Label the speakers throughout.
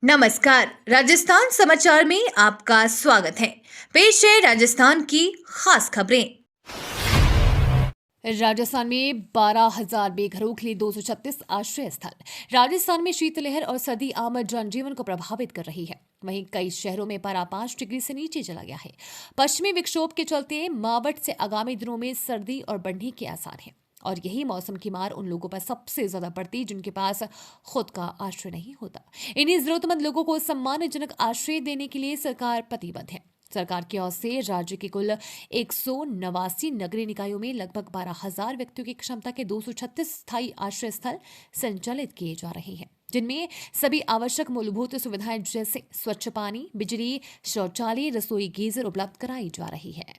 Speaker 1: नमस्कार, राजस्थान समाचार में आपका स्वागत है। पेश है राजस्थान की खास खबरें।
Speaker 2: राजस्थान में 12,000 बेघरों के लिए 236 आश्रय स्थल। राजस्थान में शीतलहर और सर्दी आम जनजीवन को प्रभावित कर रही है। वहीं कई शहरों में पारा 5 डिग्री से नीचे चला गया है। पश्चिमी विक्षोभ के चलते मावट से आगामी दिनों में सर्दी और बढ़ने के आसार हैं। और यही मौसम की मार उन लोगों पर सबसे ज्यादा पड़ती जिनके पास खुद का आश्रय नहीं होता। इन्हीं जरूरतमंद लोगों को सम्मानजनक आश्रय देने के लिए सरकार प्रतिबद्ध है। सरकार की ओर से राज्य के कुल 189 नगरीय निकायों में लगभग 12,000 व्यक्तियों की क्षमता के 236 स्थायी आश्रय स्थल संचालित किए जा रहे हैं, जिनमें सभी आवश्यक मूलभूत सुविधाएं जैसे स्वच्छ पानी, बिजली, शौचालय, रसोई, गीजर उपलब्ध कराई जा रही है।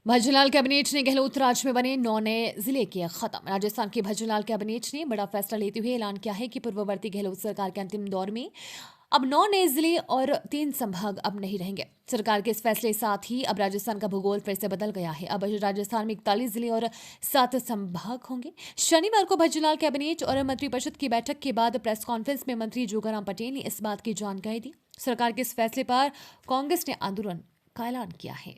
Speaker 2: भजनलाल कैबिनेट ने गहलोत राज में बने 9 नए जिले किए खत्म। राजस्थान के भजनलाल कैबिनेट ने बड़ा फैसला लेते हुए ऐलान किया है कि पूर्ववर्ती गहलोत सरकार के अंतिम दौर में अब 9 नए जिले और 3 संभाग अब नहीं रहेंगे। सरकार के इस फैसले के साथ ही अब राजस्थान का भूगोल फिर से बदल गया है। अब राजस्थान में 41 जिले और 7 संभाग होंगे। शनिवार को भजनलाल कैबिनेट और मंत्रिपरिषद की बैठक के बाद प्रेस कॉन्फ्रेंस में मंत्री जोगाराम पटेल ने इस बात की जानकारी दी। सरकार के इस फैसले पर कांग्रेस ने आंदोलन का ऐलान किया है।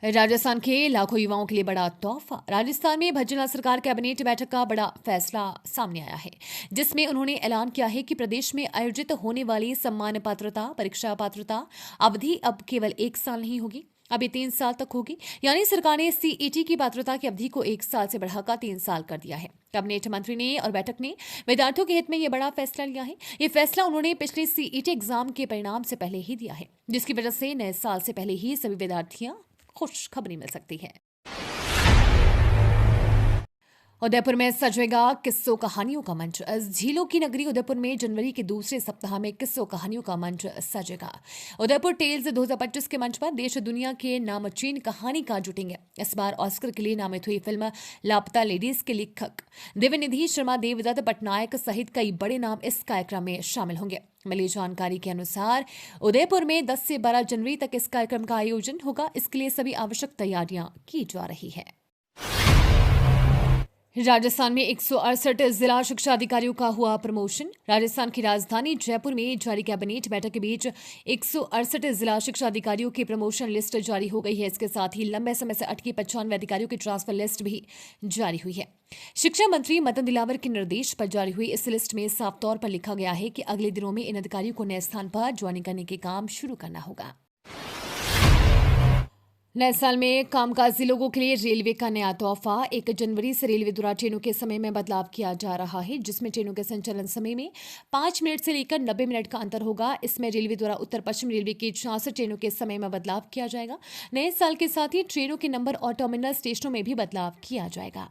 Speaker 2: राजस्थान के लाखों युवाओं के लिए बड़ा तोहफा। राजस्थान में भजनलाल सरकार कैबिनेट बैठक का बड़ा फैसला सामने आया है, जिसमें उन्होंने ऐलान किया है कि प्रदेश में आयोजित होने वाली सम्मान पात्रता परीक्षा पात्रता अवधि अब केवल 1 साल नहीं होगी, अब ये 3 साल तक होगी। यानी सरकार ने सीईटी की पात्रता की अवधि को 1 साल से बढ़ाकर 3 साल कर दिया है। कैबिनेट मंत्री ने और बैठक ने विद्यार्थियों के हित में यह बड़ा फैसला लिया है। ये फैसला उन्होंने पिछले सीईटी एग्जाम के परिणाम से पहले ही दिया है, जिसकी वजह से नए साल से पहले ही सभी विद्यार्थियां खुशखबरी मिल सकती है। उदयपुर में सजेगा किस्सों कहानियों का मंच। झीलों की नगरी उदयपुर में जनवरी के दूसरे सप्ताह में किस्सों कहानियों का मंच सजेगा। उदयपुर टेल्स 2025 के मंच पर देश दुनिया के नामचीन कहानीकार जुटेंगे। इस बार ऑस्कर के लिए नामित हुई फिल्म लापता लेडीज के लेखक दिव्यनिधि शर्मा, देवदत्त पटनायक सहित कई बड़े नाम इस कार्यक्रम में शामिल होंगे। मिली जानकारी के अनुसार उदयपुर में 10 से 12 जनवरी तक इस कार्यक्रम का आयोजन होगा। इसके लिए सभी आवश्यक तैयारियां की जा रही है। राजस्थान में 168 जिला शिक्षा अधिकारियों का हुआ प्रमोशन। राजस्थान की राजधानी जयपुर में जारी कैबिनेट बैठक के बीच 168 जिला शिक्षा अधिकारियों की प्रमोशन लिस्ट जारी हो गई है। इसके साथ ही लंबे समय से अटकी 95 अधिकारियों की ट्रांसफर लिस्ट भी जारी हुई है। शिक्षा मंत्री मदन दिलावर के निर्देश पर जारी हुई इस लिस्ट में साफ तौर पर लिखा गया है कि अगले दिनों में इन अधिकारियों को नए स्थान पर ज्वाइनिंग करने के काम शुरू करना होगा। नए साल में कामकाजी लोगों के लिए रेलवे का नया तोहफा। 1 जनवरी से रेलवे द्वारा ट्रेनों के समय में बदलाव किया जा रहा है, जिसमें ट्रेनों के संचालन समय में 5 मिनट से लेकर 90 मिनट का अंतर होगा। इसमें रेलवे द्वारा उत्तर पश्चिम रेलवे की 66 ट्रेनों के समय में बदलाव किया जाएगा। नए साल के साथ ही ट्रेनों के नंबर और टर्मिनल स्टेशनों में भी बदलाव किया जाएगा।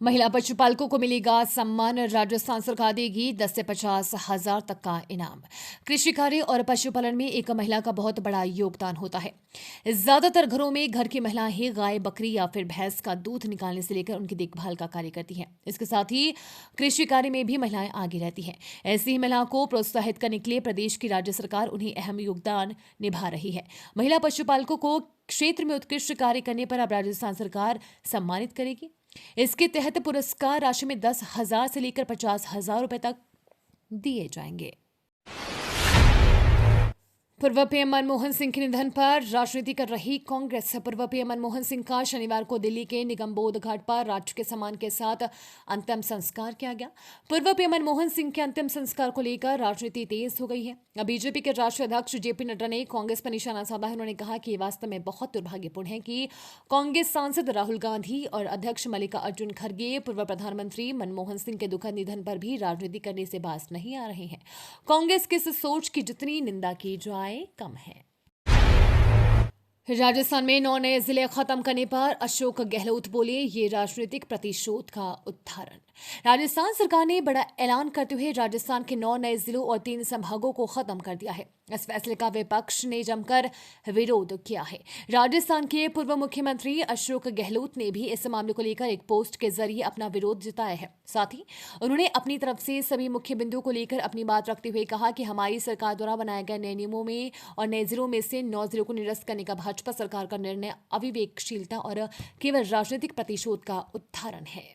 Speaker 2: महिला पशुपालकों को मिलेगा सम्मान। राजस्थान सरकार देगी 10 से 50 हजार तक का इनाम। कृषि कार्य और पशुपालन में एक महिला का बहुत बड़ा योगदान होता है। ज्यादातर घरों में घर की महिलाएं ही गाय, बकरी या फिर भैंस का दूध निकालने से लेकर उनकी देखभाल का कार्य करती हैं। इसके साथ ही कृषि कार्य में भी महिलाएं आगे रहती हैं। ऐसी ही महिलाओं को प्रोत्साहित करने के लिए प्रदेश की राज्य सरकार उन्हें अहम योगदान निभा रही है। महिला पशुपालकों को क्षेत्र में उत्कृष्ट कार्य करने पर अब राजस्थान सरकार सम्मानित करेगी। इसके तहत पुरस्कार राशि में 10,000 से लेकर 50,000 रुपए तक दिए जाएंगे। पूर्व पीएम मनमोहन सिंह के निधन पर राजनीति कर रही कांग्रेस। पूर्व पीएम मनमोहन सिंह का शनिवार को दिल्ली के निगमबोध घाट पर राष्ट्र के सम्मान के साथ अंतिम संस्कार किया गया। पूर्व पीएम मनमोहन सिंह के अंतिम संस्कार को लेकर राजनीति तेज हो गई है। बीजेपी के राष्ट्रीय अध्यक्ष जेपी नड्डा ने कांग्रेस पर निशाना साधा है। उन्होंने कहा कि वास्तव में बहुत दुर्भाग्यपूर्ण है कि कांग्रेस सांसद राहुल गांधी और अध्यक्ष मल्लिकार्जुन खड़गे पूर्व प्रधानमंत्री मनमोहन सिंह के दुखद निधन पर भी राजनीति करने से बाज नहीं आ रहे हैं। कांग्रेस की इस सोच की जितनी निंदा की जाए कम है। राजस्थान में 9 नए जिले खत्म करने पर अशोक गहलोत बोले, ये राजनीतिक प्रतिशोध का उदाहरण। राजस्थान सरकार ने बड़ा ऐलान करते हुए राजस्थान के 9 नए जिलों और 3 संभागों को खत्म कर दिया है। इस फैसले का विपक्ष ने जमकर विरोध किया है। राजस्थान के पूर्व मुख्यमंत्री अशोक गहलोत ने भी इस मामले को लेकर एक पोस्ट के जरिए अपना विरोध जताया है। साथ ही उन्होंने अपनी तरफ से सभी मुख्य बिंदुओं को लेकर अपनी बात रखते हुए कहा कि हमारी सरकार द्वारा बनाए गए नए नियमों में और नए जिलों में से 9 जिलों को निरस्त करने का भाजपा सरकार का निर्णय अविवेकशीलता और केवल राजनीतिक प्रतिशोध का उदाहरण है।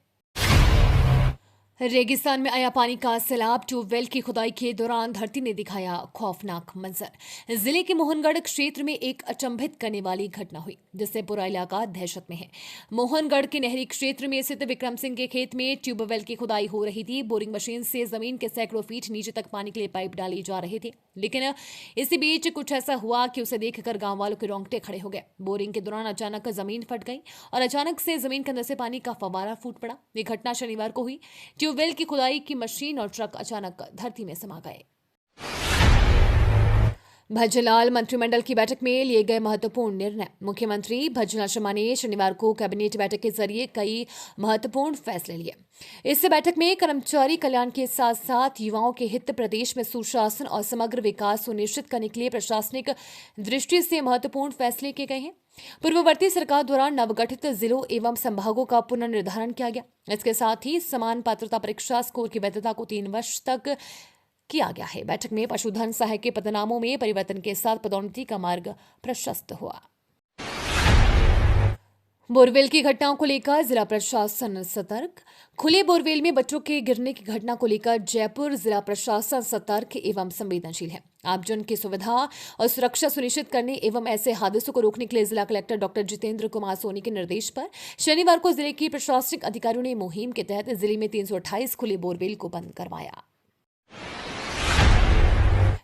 Speaker 2: रेगिस्तान में आया पानी का सैलाब। ट्यूबवेल की खुदाई के दौरान धरती ने दिखाया खौफनाक मंजर। जिले के मोहनगढ़ क्षेत्र में एक अचंभित करने वाली घटना हुई, जिससे पूरा इलाका दहशत में है। मोहनगढ़ के नहरी क्षेत्र में स्थित विक्रम सिंह के खेत में ट्यूबवेल की खुदाई हो रही थी। बोरिंग मशीन से जमीन के सैकड़ों फीट नीचे तक पानी के लिए पाइप डाले जा रहे थे, लेकिन इसी बीच कुछ ऐसा हुआ कि उसे देखकर गांव वालों के रोंगटे खड़े हो गए। बोरिंग के दौरान अचानक जमीन फट गई और अचानक से जमीन के अंदर से पानी का फव्वारा फूट पड़ा। ये घटना शनिवार को हुई। ट्यूबवेल की खुदाई की मशीन और ट्रक अचानक धरती में समा गए। भजनलाल मंत्रिमंडल की बैठक में लिए गए महत्वपूर्ण निर्णय। मुख्यमंत्री भजनलाल शर्मा ने शनिवार को कैबिनेट बैठक के जरिए कई महत्वपूर्ण फैसले लिए। इस बैठक में कर्मचारी कल्याण के साथ साथ युवाओं के हित, प्रदेश में सुशासन और समग्र विकास सुनिश्चित करने के लिए प्रशासनिक दृष्टि से महत्वपूर्ण फैसले किए गए हैं। पूर्ववर्ती सरकार द्वारा नवगठित जिलों एवं संभागों का पुनर्निर्धारण किया गया। इसके साथ ही समान पात्रता परीक्षा स्कोर की वैधता को 3 वर्ष तक किया गया है। बैठक में पशुधन सहायक के पदनामों में परिवर्तन के साथ पदोन्नति का मार्ग प्रशस्त हुआ। बोरवेल की घटनाओं को लेकर जिला प्रशासन सतर्क। खुले बोरवेल में बच्चों के गिरने की घटना को लेकर जयपुर जिला प्रशासन सतर्क एवं संवेदनशील है। आमजन की सुविधा और सुरक्षा सुनिश्चित करने एवं ऐसे हादसों को रोकने के लिए जिला कलेक्टर डॉक्टर जितेंद्र कुमार सोनी के निर्देश पर शनिवार को जिले के प्रशासनिक अधिकारियों ने मुहिम के तहत जिले में 328 खुले बोरवेल को बंद करवाया।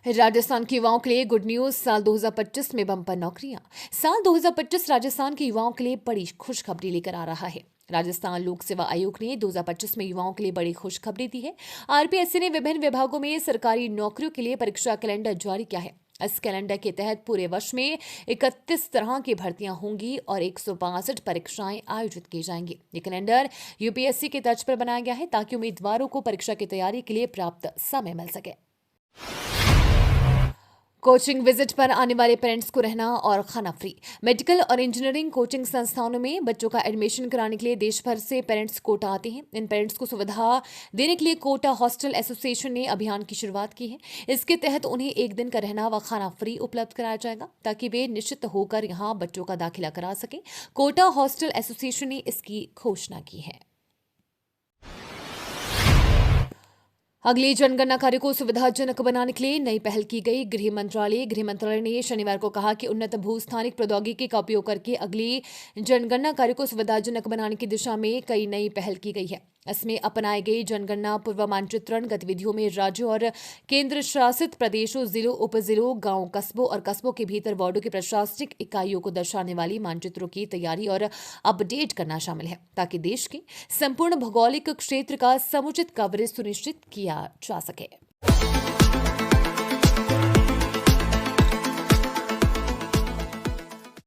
Speaker 2: राजस्थान के युवाओं के लिए गुड न्यूज। साल 2025 में बम्पर नौकरियां। साल 2025 राजस्थान के युवाओं के लिए बड़ी खुशखबरी लेकर आ रहा है। राजस्थान लोक सेवा आयोग ने 2025 में युवाओं के लिए बड़ी खुशखबरी दी है। आरपीएससी ने विभिन्न विभागों में सरकारी नौकरियों के लिए परीक्षा कैलेंडर जारी किया है। इस कैलेंडर के तहत पूरे वर्ष में 31 तरह की भर्तियां होंगी और 162 परीक्षाएं आयोजित की जाएंगी। ये कैलेंडर यूपीएससी के तर्ज पर बनाया गया है ताकि उम्मीदवारों को परीक्षा की तैयारी के लिए पर्याप्त समय मिल सके। कोचिंग विजिट पर आने वाले पेरेंट्स को रहना और खाना फ्री। मेडिकल और इंजीनियरिंग कोचिंग संस्थानों में बच्चों का एडमिशन कराने के लिए देश भर से पेरेंट्स कोटा आते हैं। इन पेरेंट्स को सुविधा देने के लिए कोटा हॉस्टल एसोसिएशन ने अभियान की शुरुआत की है। इसके तहत उन्हें 1 दिन का रहना व खाना फ्री उपलब्ध कराया जाएगा ताकि वे निश्चित होकर यहां बच्चों का दाखिला करा सकें। कोटा हॉस्टल एसोसिएशन ने इसकी घोषणा की है। अगली जनगणना कार्य को सुविधाजनक बनाने के लिए नई पहल की गई। गृह मंत्रालय ने शनिवार को कहा कि उन्नत भूस्थानिक प्रौद्योगिकी का उपयोग करके अगली जनगणना कार्य को सुविधाजनक बनाने की दिशा में कई नई पहल की गई है। इसमें अपनाई गई जनगणना पूर्व मानचित्रण गतिविधियों में राज्यों और केंद्र शासित प्रदेशों, जिलों, उपजिलों, गांव, कस्बों और कस्बों के भीतर वार्डों की प्रशासनिक इकाइयों को दर्शाने वाली मानचित्रों की तैयारी और अपडेट करना शामिल है ताकि देश के संपूर्ण भौगोलिक क्षेत्र का समुचित कवरेज सुनिश्चित किया जा सके।